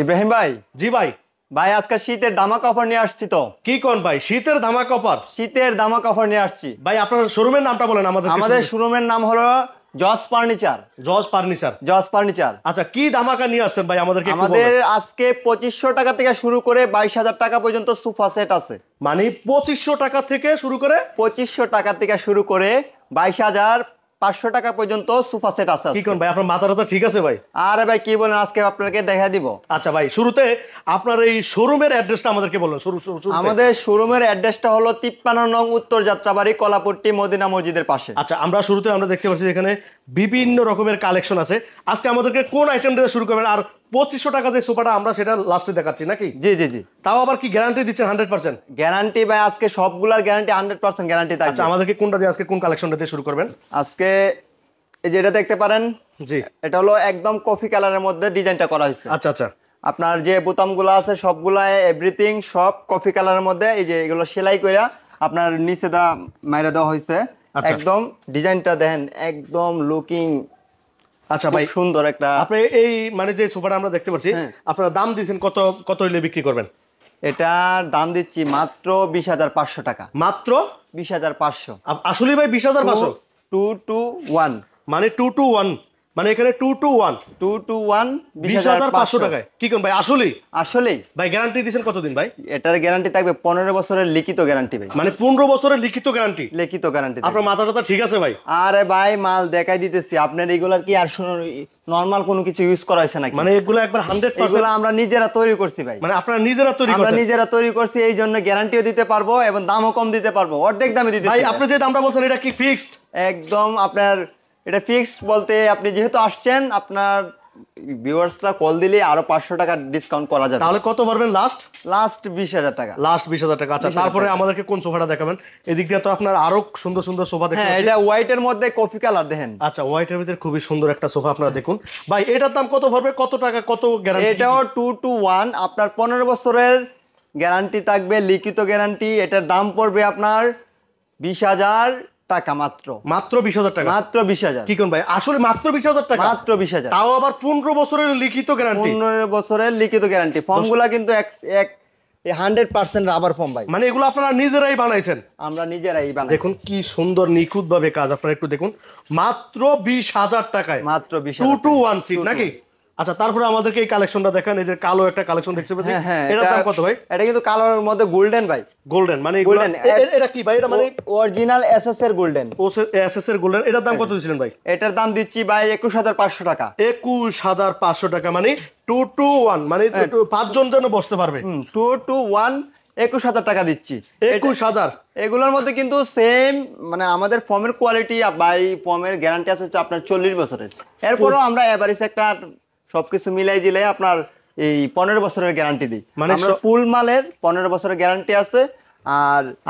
ইব্রাহিম ভাই। জি ভাই। ভাই আজকে শীতের ধামাকা অফার নিয়ে আসছি তো। কি কোন ভাই, শীতের ধামাকা অফার? শীতের ধামাকা অফার নিয়ে আসছি ভাই আপনার শোরুমের নামটা বলেন আমাদের। আমাদের শোরুমের নাম হলো জস ফার্নিচার। জজ ফার্নিচার। জস ফার্নিচার। আচ্ছা, কি ধামাকা নিয়ে আসছেন ভাই আমাদেরকে একটু আমাদের বলেন। আজকে 2500 টাকা থেকে শুরু করে 22,000 টাকা পর্যন্ত সোফা সেট আছে। মানে 2500 টাকা থেকে শুরু করে 2500 টাকা থেকে শুরু করে 22,500 টাকা পর্যন্ত সোফা সেট আছে। কি কোন ভাই, আপনার মাথাটা ঠিক আছে ভাই? আরে ভাই কি বলেন, আজকে আপনাকে দেখা দিব। আচ্ছা ভাই, শুরুতে আপনার এই শোরুমের অ্যাড্রেসটা আমাদেরকে বলুন। আমাদের শোরুমের অ্যাড্রেসটা হলো 53 নং উত্তর যাত্রাবাড়ি, কলাপট্টি, মদিনা মসজিদের পাশে। আচ্ছা, শুরুতে আমরা দেখতে পাচ্ছি এখানে বিভিন্ন রকমের কালেকশন আছে। আজকে আমাদেরকে কোন আইটেম দিয়ে শুরু করবেন? আর 2500 টাকা যে সোফাটা আমরা সেটা লাস্টে দেখাচ্ছি নাকি? জি জি জি। তাও আবার কি গ্যারান্টি দিচ্ছেন? 100% গ্যারান্টি ভাই, আজকে সবগুলার গ্যারান্টি 100% গ্যারান্টি থাকবে। আচ্ছা, আমাদেরকে কোনটা দিয়ে আজকে কোন কালেকশনটা দিয়ে শুরু করবেন? আজকে এই যে এটা দেখতে পারেন। জি, এটা হলো একদম কফি কালারের মধ্যে ডিজাইনটা করা হয়েছে। আচ্ছা আচ্ছা। আপনার যে বোতামগুলো আছে সবগুলা এভরিথিং সব কফি কালারের মধ্যে। এই যে এগুলো সেলাই কইরা আপনার নিচে মাইরা দেওয়া হয়েছে। একদম ডিজাইনটা দেখেন, একদম লুকিং। আচ্ছা ভাই, সুন্দর একটা। আপনি এই মানে যে সোফাটা আমরা দেখতে পাচ্ছি, আপনারা দাম দিয়েছেন কত কত হইলে বিক্রি করবেন? এটার দাম দিচ্ছি মাত্র 20,500 টাকা। মাত্র 20,500। আসলে ভাই 20,500? 221 মানে 2 to 1, মানে এখানে 2 to 1 20,500 টাকায়। কি কোন ভাই, আসলেই? আসলেই ভাই গ্যারান্টি দিয়েছেন কতদিন ভাই? এটার গ্যারান্টি থাকবে 15 বছরের লিখিত গ্যারান্টি ভাই। মানে 15 বছরের লিখিত গ্যারান্টি? লিখিত গ্যারান্টি। আপনার মাথাটা ঠিক আছে ভাই? আরে ভাই মাল দেখাই দিতেছি আপনার। এগুলা কি আর নরমাল কোনো কিছু ইউজ করা হয়েছে নাকি? মানে এগুলো একবার 100%? এগুলো আমরা নিজেরা তৈরি করছি ভাই। মানে আপনারা নিজেরা তৈরি করছেন? আমরা নিজেরা তৈরি করছি, এই জন্য গ্যারান্টিও দিতে পারবো এবং দামও কম দিতে পারবো, অর্ধেক দামে দিতে। ভাই আপনি যে দামটা বলছেন এটা কি ফিক্সড? একদম আপনার এটা ফিক্সড বলতে, আপনি যেহেতু আসছেন আপনার ভিউয়ার্সরা কল দিলে আরো 500 টাকা ডিসকাউন্ট করা যাবে। তাহলে কত পারবেন লাস্ট? লাস্ট 20,000 টাকা। লাস্ট 20,000 টাকা। আচ্ছা, তারপরে আমাদেরকে কোন সোফাটা দেখাবেন? এদিক দিয়ে তো আপনার আরো সুন্দর সুন্দর সোফা দেখতে পাচ্ছি। এটা হোয়াইটের মধ্যে কফি কালার দেখেন। আচ্ছা, হোয়াইটের ভিতরে খুবই সুন্দর একটা সোফা আপনারা দেখুন। ভাই এটার দাম কত পড়বে? কত টাকা, কত গ্যারান্টি? এটাও 2 to 1 আপনার 15 বছরের গ্যারান্টি থাকবে, লিখিত গ্যারান্টি। এটার দাম পড়বে আপনার 20,000 টাকা মাত্র। মাত্র 20,000 টাকা? মাত্র 20,000। কি কোন ভাই, আসলে মাত্র 20,000 টাকা? মাত্র 20,000। তাও আবার 15 বছরের লিখিত গ্যারান্টি? 15 বছরের লিখিত গ্যারান্টি। ফর্মগুলা কিন্তু এক 100% রাবার ফর্ম ভাই। মানে এগুলো আপনারা নিজেরাই বানাইছেন? আমরা নিজেরাই বানাই। দেখুন কি সুন্দর নিখুঁত ভাবে কাজ, আপনারা একটু দেখুন। মাত্র 20,000 টাকায় মাত্র 20,000 2 to 1 সিট নাকি? আচ্ছা, তারপরে আমাদেরকে এই কালেকশনটা দেখান। এই যে কালো একটা কালেকশন দেখতে পাচ্ছি, এটার দাম কত ভাই? এটা কিন্তু কালোর মধ্যে গোল্ডেন ভাই। গোল্ডেন মানে গোল্ডেন। এটা কি ভাই? এটা মানে অরিজিনাল এসএস এর গোল্ডেন। এসএস এর গোল্ডেন। এটার দাম কত দিয়েছিলেন ভাই? এটার দাম দিচ্ছি ভাই 21,500 টাকা। 21,500 টাকা। মানে 2 to 1, মানে 5 জন যেন বসতে পারবে। 2 to 1 21,000 টাকা দিচ্ছি। 21,000? এগুলোর মধ্যে কিন্তু সেম মানে আমাদের ফর্মের কোয়ালিটি বাই ফর্মের গ্যারান্টি আছে আপনার 40 বছরের। এরপরও আমরা এভারেজ একটা সবকিছু মিলাই দিলে আপনার এই 15 বছরের গ্যারান্টি দিই। মানে আমরা ফুল মালের 15 বছরের গ্যারান্টি আছে।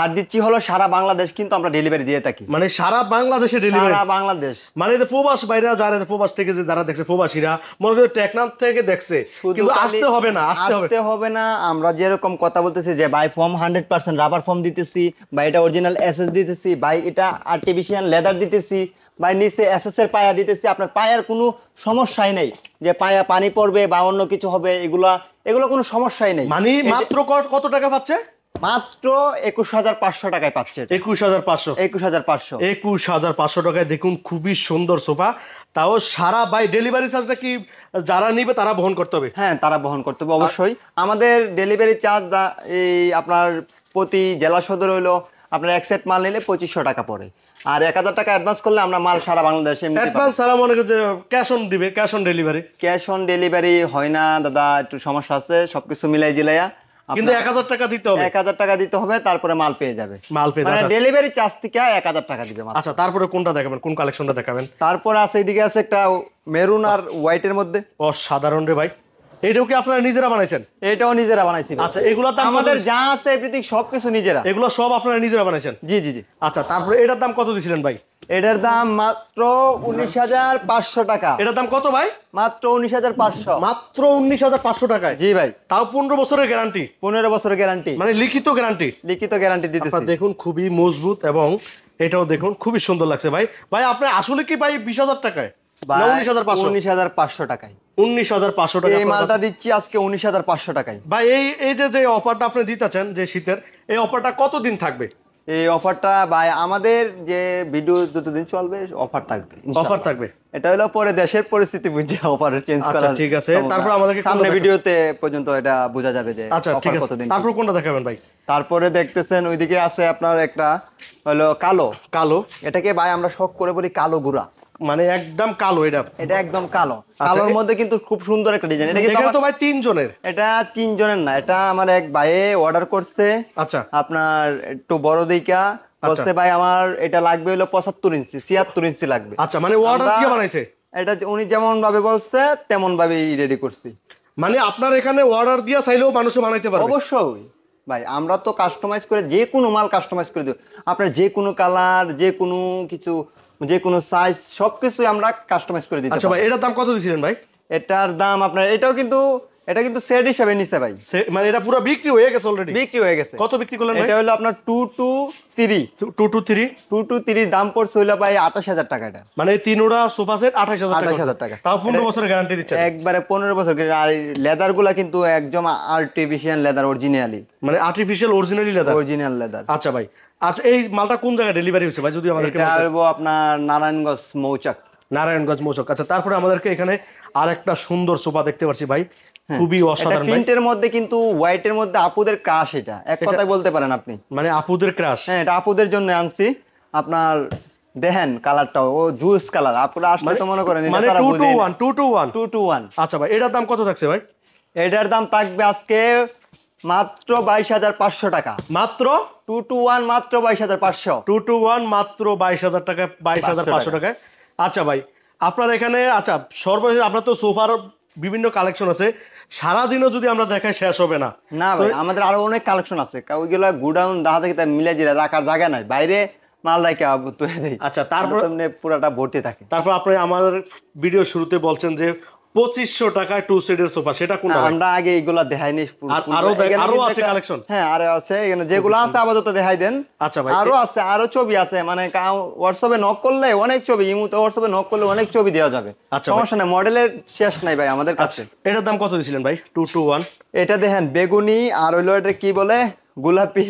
আর দিচ্ছি হলো সারা বাংলাদেশ কিন্তু আমরা ডেলিভারি দিয়ে থাকি। মানে সারা বাংলাদেশে ডেলিভারি? সারা বাংলাদেশ। মানে প্রবাস বাইরা যারা, প্রবাস থেকে যে যারা দেখছে, প্রবাসীরা মনে হয় টেকনাফ থেকে দেখছে, কিন্তু আসতে হবে না। আসতে হবে না। আমরা যেরকম কথা বলতেছি যে বাই ফর্ম 100% রাবার ফর্ম দিতেছি, বা এটা অরিজিনাল এসএস দিতেছি, বাই এটা আর্টিফিশিয়াল লেদার দিতেছি, বা নিচে এসএস এর পায়া দিতেছি। আপনার পায়ার কোনো সমস্যাই নেই যে পায়া পানি পড়বে বা অন্য কিছু হবে, এগুলো কোনো সমস্যাই নেই। মানে মাত্র কত টাকা পাচ্ছে? মাত্র 21,500 টাকায় পাচ্ছে। 21,500? 21,500। 21,500 টাকায় দেখুন খুবই সুন্দর সোফা। তাও সারা বাই ডেলিভারি চার্জটা কি যারা নিবে তারা বহন করতে হবে? হ্যাঁ, তারা বহন করতে হবে অবশ্যই। আমাদের ডেলিভারি চার্জ এই আপনার প্রতি জেলা সদর হইলো আপনার এক সেট মাল নিলে 2500 টাকা পড়ে। আর 1,000 টাকা অ্যাডভান্স করলে আমরা মাল সারা বাংলাদেশে অ্যাডভান্স সারা মনে করে ক্যাশ অন দিবে? Cash on delivery? Cash on delivery হয় না দাদা, একটু সমস্যা আছে। সবকিছু মিলাই জিলাইয়া কিন্তু 1,000 টাকা দিতে হবে। 1,000 টাকা দিতে হবে, তারপরে মাল পেয়ে যাবে। মানে ডেলিভারি চার্জ থেকে 1,000 টাকা দিবে। আচ্ছা, তারপরে কোনটা দেখাবেন, কোন কালেকশনটা দেখাবেন? তারপরে আছে এদিকে আছে একটা মেরুন আর হোয়াইটের মধ্যে। অসাধারণ রে ভাই। এটাও কি আপনারা নিজেরা বানাইছেন? এটাও নিজেরা বানাইছি। আচ্ছা, এগুলোর দাম? আমাদের যা আছে এভরিথিং সবকিছু নিজেরা। এগুলো সব আপনারা নিজেরা বানাইছেন? জি জি জি। আচ্ছা, তারপরে এটার দাম কত দিছিলেন ভাই? এটার দাম মাত্র 19,500 টাকা। এটার দাম কত ভাই? মাত্র 19,500। মাত্র 19,500 টাকায়? জি ভাই। তাও 15 বছরের গ্যারান্টি? 15 বছরের গ্যারান্টি, মানে লিখিত গ্যারান্টি? লিখিত গ্যারান্টি দিতেছি। আপনারা দেখুন খুবই মজবুত, এবং এটাও দেখুন খুবই সুন্দর লাগছে ভাই। ভাই আপনি আসলে কি ভাই 20,000 টাকায়? না 19,500? 19,500 টাকায় 19,500 টাকা এই মালটা দিচ্ছি আজকে 19,500 টাকায়। ভাই এই যে অফারটা আপনি দিতেছেন যে শীতের, এই অফারটা কতদিন থাকবে? এই অফারটা ভাই আমাদের যে ভিডিও যতদিন চলবে অফার থাকবে, অফার থাকবে। এটা হলো পরে দেশের পরিস্থিতি বুঝে অফার চেঞ্জ আচ্ছা করা। ঠিক আছে, তারপর আমাদেরকে সামনে ভিডিওতে পর্যন্ত এটা বোঝা যাবে যে আচ্ছা ঠিক অফার আছে, কতদিন। তারপর কোনটা দেখাবেন ভাই? তারপরে দেখতেছেন ওইদিকে আছে আপনার একটা হলো কালো। কালো, এটাকে ভাই আমরা শখ করে বলি কালো গুড়া, মানে একদম কালো। এটা একদম কালো, কালোর মধ্যে কিন্তু খুব সুন্দর একটা ডিজাইন। এটা কিন্তু এখানে তো ভাই 3 জনের। এটা 3 জনের না, এটা আমার এক ভাইয়ে অর্ডার করছে। আচ্ছা আপনার একটু বড় দিকা বলছে ভাই আমার এটা লাগবে হলো 75 ইঞ্চি 76 ইঞ্চি লাগবে। আচ্ছা, মানে অর্ডার দিয়ে বানাইছে? এটা উনি যেমন ভাবে বলছে তেমন ভাবেই রেডি করছি। মানে আপনার এখানে অর্ডার দিয়া চাইলেও মানুষ বানাইতে পারবে? অবশ্যই ভাই, আমরা তো কাস্টমাইজ করে যে কোনো মাল কাস্টমাইজ করে দেব। আপনার যে কোনো কালার, যে কোনো কিছু, যে কোনো সাইজ সবকিছু আমরা কাস্টমাইজ করে দিতে। আচ্ছা ভাই, এটার দাম কত দিছিলেন ভাই? এটার দাম আপনার এটা কিন্তু সেট হিসেবে নিছে ভাই, মানে এটা পুরো বিক্রি হয়ে গেছে অলরেডি? বিক্রি হয়ে গেছে। কত বিক্রি করলেন ভাই? এটা হলো আপনার 2 to 3 2 to 3 দাম পড়ছে হলো ভাই 28,000 টাকা। এটা মানে তিনোটা সোফা সেট 28,000 টাকা। তাও 15 বছরের গ্যারান্টি দিচ্ছেন? একবারে 15 বছর। আর লেদার গুলা কিন্তু একদম আর্টিফিশিয়াল লেদার, অরিজিনালি, মানে artificial originally leather? Original leather. আচ্ছা ভাই, আচ্ছা এই মালটা কোন জায়গায় ডেলিভারি হয়েছে ভাই যদি আমাদেরকে? এটা হলো আপনার নারায়ণগঞ্জ মৌচাক। নারায়ণগঞ্জ মৌচাক। আচ্ছা, তারপরে আমাদেরকে এখানে আরেকটা সুন্দর সোফা দেখতে পাচ্ছি ভাই, খুবই অসাধারণ ভাই। প্রিন্টের মধ্যে কিন্তু হোয়াইটের মধ্যে আপুদের ক্রাশ, এটা এক কথায় বলতে পারেন আপনি, মানে আপুদের ক্রাশ? হ্যাঁ, এটা আপুদের জন্য আনছি। আপনার দেখেন কালারটাও ও জুস কালার, আপনারা আসলে তো মনে করেন মানে 2 to 1 2 to 1। আচ্ছা ভাই, এটার দাম কত থাকছে ভাই? এটার দাম থাকবে আজকে মাত্র 22,500 টাকা। মাত্র 2 to 1 মাত্র 22,500। 2 to 1 মাত্র 22,000 টাকা, 22,500 টাকায়। আচ্ছা ভাই, আপনার এখানে আচ্ছা সর্বশেষ আপনার তো সোফার বিভিন্ন কালেকশন আছে, সারাদিনও যদি আমরা দেখাই শেষ হবে না। না ভাই, আমাদের আরো অনেক কালেকশন আছে, ওইগুলো গুডাউন দেখা থেকে মিলে জিরা রাখার জায়গা নাই, বাইরে মাল রাখা তুলে দেই। আচ্ছা, তারপর পুরাটা ভর্তি থাকে। তারপর আপনি আমাদের ভিডিও শুরুতে বলছেন যে 2500 টাকায় 2 সিটের সোফা, সেটা কোনটা? আমরা আগে এইগুলা দেখাইনি। আরো আছে কালেকশন? হ্যাঁ, আরো আছে, এখানে যেগুলো আছে আপাতত দেখাই দেন। আচ্ছা ভাই, আরো আছে, আরো ছবি আছে, মানে হোয়াটসঅ্যাপে নক করলে অনেক ছবি, ইমুতে হোয়াটসঅ্যাপে নক করলে অনেক ছবি দেওয়া যাবে। আচ্ছা, সমস্যা নাই, মডেলের শেষ নাই ভাই আমাদের কাছে। এটার দাম কত দিছিলেন ভাই? 2 to 1। এটা দেখেন বেগুনি আর হইলো এটা কি বলে গোলাপি,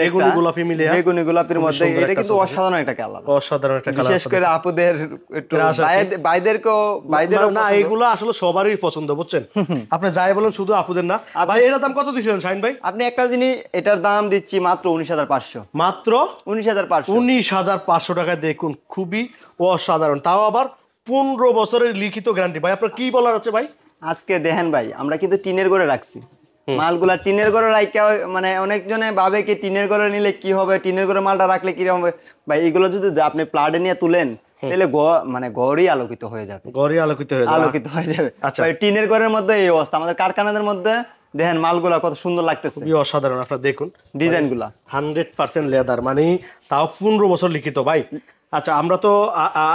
বেগুনি গোলাপি মিলে, বেগুনি গোলাপির মধ্যে। এটা কিন্তু অসাধারণ একটা কালার, অসাধারণ একটা কালার। বিশেষ করে আপুদের একটু বাইদের না, এগুলো আসলে সবারই পছন্দ, বুঝছেন? আপনি যাই বলেন, শুধু আপুদের না। ভাই এটার দাম কত দিছিলেন শাহিন ভাই? আপনি একটা জিনিস, এটার দাম দিচ্ছি মাত্র 19,500। মাত্র 19,500। 19,500 টাকায় দেখুন, খুবই অসাধারণ, তাও আবার 15 বছরের লিখিত গ্যারান্টি। ভাই আপনার কি বলার আছে ভাই? আজকে দেখেন ভাই, আমরা কিন্তু টিনের ঘরে রাখছি মালগুলা, টিনের ঘরে রাখা, মানে অনেকজনে ভাবে কি টিনের ঘরে নিলে কি হবে, টিনের ঘরে মালটা রাখলে কি হবে। ভাই এগুলো যদি আপনি প্লাডে নিয়ে তুলেন তাহলে মানে ঘরই আলোকিত হয়ে যাবে, ঘরই আলোকিত হয়ে যাবে। আচ্ছা, টিনের ঘরের মধ্যে এই অবস্থা। আমাদের কারখানাদের মধ্যে দেখেন মালগুলা কত সুন্দর লাগতেছে, খুবই অসাধারণ। আপনারা দেখুন ডিজাইনগুলা 100% লেদার, মানে তাও 15 বছর লিখিত ভাই। আচ্ছা, আমরা তো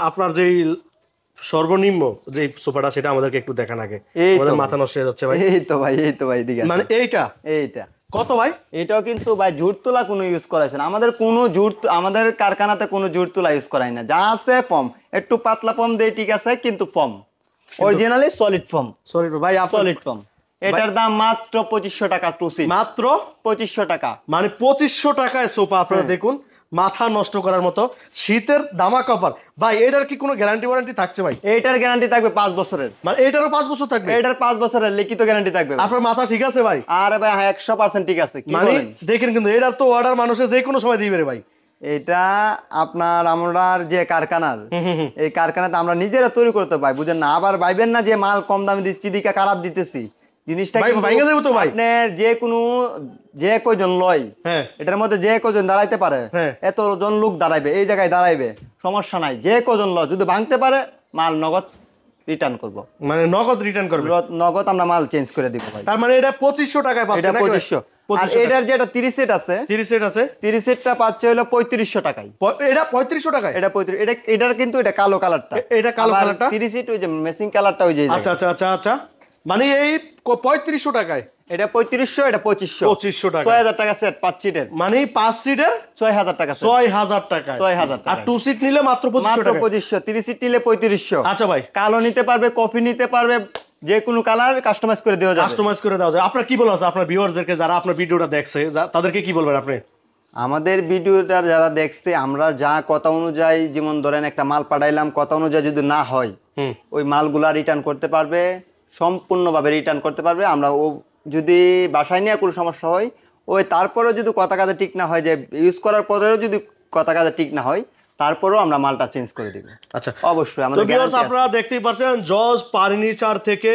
আপনার যেই সর্বনিম্ন যে সোফাটা সেটা আমাদেরকে একটু দেখান আগে, আমাদের মাথা নষ্ট হয়ে যাচ্ছে ভাই। এই তো ভাই দিকে, মানে এইটা কত ভাই? এটাও কিন্তু ভাই জুট তোলা কোনো ইউজ করাইছেন আমাদের, কোনো আমাদের কারখানাতে কোনো জুট তোলা ইউজ করাই না, যা আছে ফর্ম, একটু পাতলা ফর্ম দেই, ঠিক আছে, কিন্তু form originally solid foam. Solid ভাই, সলিড ফর্ম। এটার দাম মাত্র 2500 টাকা, 2 সিট মাত্র 2500 টাকা। মানে 2500 টাকায় সোফা। আপনারা দেখুন, মাথা নষ্ট করার মতো শীতের ধামাকা অফার ভাই। এটার কি কোনো গ্যারান্টি ওয়ারেন্টি থাকছে ভাই? এটার গ্যারান্টি থাকবে 5 বছরের। মানে এটারও 5 বছর থাকবে? এটার 5 বছরের লিখিত গ্যারান্টি থাকবে। আপনার মাথা ঠিক আছে ভাই? আরে ভাই 100% ঠিক আছে। মানে দেখেন, কিন্তু এটার তো অর্ডার মানুষে যে কোনো সময় দিবে রে ভাই। এটা আপনার আমরা যে কারখানার, এই কারখানাতে আমরা নিজেরা তৈরি করতে পাই, বুঝেন না? আবার ভাইবেন না যে মাল কম দামে দিচ্ছি দিকে খারাপ দিতেছি, জিনিসটা ভাঙা যাবে তো ভাই। আপনার যে কয়জন লয়, এটার মধ্যে যে কয়জন দাঁড়াইতে পারে, এতজন লোক দাঁড়াইবে, এই জায়গায় দাঁড়াইবে, সমস্যা নাই। যে কয়জন লয় যদি ভাঙতে পারে, মাল নগদ রিটার্ন করব। মানে নগদ রিটার্ন করবে? নগদ আমরা মাল চেঞ্জ করে দিব ভাই। তার মানে এটা 2500 টাকায় পাচ্ছেন? এটা 2500। আর এটার যেটা 30 সেট আছে, 30 সেটটা পাচ্ছে হলো 3500 টাকায়। এটা 3500 টাকায়? এটা 35, এটার কিন্তু এটা কালো কালারটা, এটা কালো কালারটা 30 সেট, ওই যে মেসিং কালারটা ওই যে। আচ্ছা, মানে এই 3500 টাকায় এটা 3500, এটা 2500, 2500 টাকা, 6000 টাকা সেট 5 সিটের, মানে 5 সিটের 6000 টাকা সেট, 6000 টাকায়, 6000 আর টাকা, 2 সিট নিলে মাত্র 2500 মাত্র টাকা। 2500, 3 সিট নিলে 3500। আচ্ছা ভাই, কালো নিতে পারবে, কফি নিতে পারবে, যে কোনো কালার কাস্টমাইজ করে দেওয়া যাবে। কাস্টমাইজ করে দেওয়া যায়। আপনার কি বলা আছে আপনার ভিউয়ারদেরকে, যারা আপনার ভিডিওটা দেখছে, তাদেরকে কি বলবেন আপনি? আমাদের ভিডিওটা যারা দেখছে, আমরা যা কথা অনুযায়ী, যেমন ধরেন একটা মাল পাঠাইলাম, কথা অনুযায়ী যদি না হয়, ওই মালগুলা রিটার্ন করতে পারবে, সম্পূর্ণভাবে রিটার্ন করতে পারবে। আমরা ও যদি বাসায় নিয়ে কোনো সমস্যা হয়, ওই তারপরেও যদি কথা কাজে ঠিক না হয়, যে ইউজ করার পরেও যদি কথা কাজে ঠিক না হয়, তারপরেও আমরা মালটা চেঞ্জ করে দিব। আচ্ছা, অবশ্যই তো আমাদের ভিউয়ার্স guarantee আছে। আপনারা দেখতেই পাচ্ছেন জজ ফার্নিচার থেকে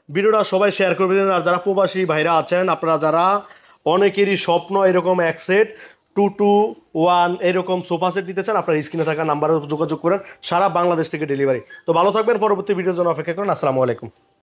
ভিডিওটা সবাই শেয়ার করে দিন। আর যারা প্রবাসী ভাইরা আছেন, আপনারা যারা অনেকেরই স্বপ্ন এরকম এক সেট 2-2-1 এরকম সোফা সেট নিতে চান, আপনার স্ক্রিনে থাকা নাম্বারে যোগাযোগ করেন, সারা বাংলাদেশ থেকে ডেলিভারি। তো ভালো থাকবেন, পরবর্তী ভিডিওর জন্য অপেক্ষা করুন। আসসালামু আলাইকুম।